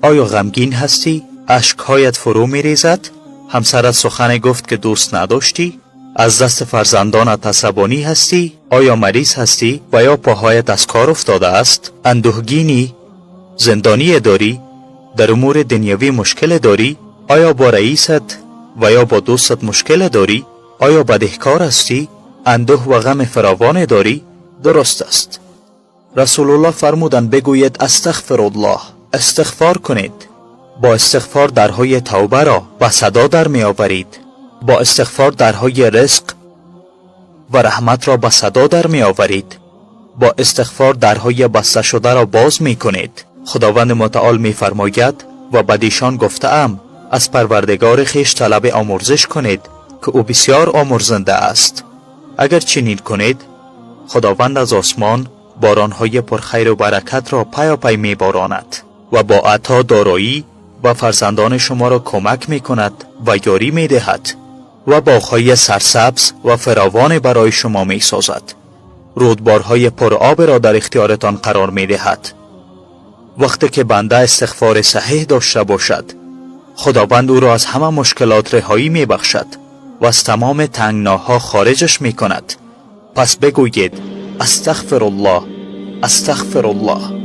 آیا غمگین هستی؟ اشکهایت فرو می ریزد؟ همسرت سخن گفت که دوست نداشتی؟ از دست فرزندانت عصبانی هستی؟ آیا مریض هستی و یا پاهایت از کار افتاده است؟ اندوهگینی؟ زندانی داری؟ در امور دنیوی مشکل داری؟ آیا با رئیست و یا با دوستت مشکل داری؟ آیا بدهکار هستی؟ اندوه و غم فراوان داری؟ درست است. رسول الله فرمودند بگوید استغفر الله، استغفار کنید. با استغفار درهای توبه را به صدا در می آورید. با استغفار درهای رزق و رحمت را به صدا در می آورید. با استغفار درهای بسته شده را باز می کنید. خداوند متعال می فرماید و بدیشان گفته ام از پروردگار خویش طلب آمرزش کنید که او بسیار آمرزنده است. اگر چنین کنید خداوند از آسمان بارانهای پرخیر و برکت را پیاپی می باراند و با عطا دارایی و فرزندان شما را کمک می کند و یاری می دهد و باغ‌های سرسبز و فراوان برای شما می سازد. رودبارهای پرآب را در اختیارتان قرار می دهد. وقتی که بنده استغفار صحیح داشته باشد خداوند او را از همه مشکلات رهایی می بخشد و از تمام تنگناها خارجش می کند. پس بگویید استغفر الله، استغفر الله.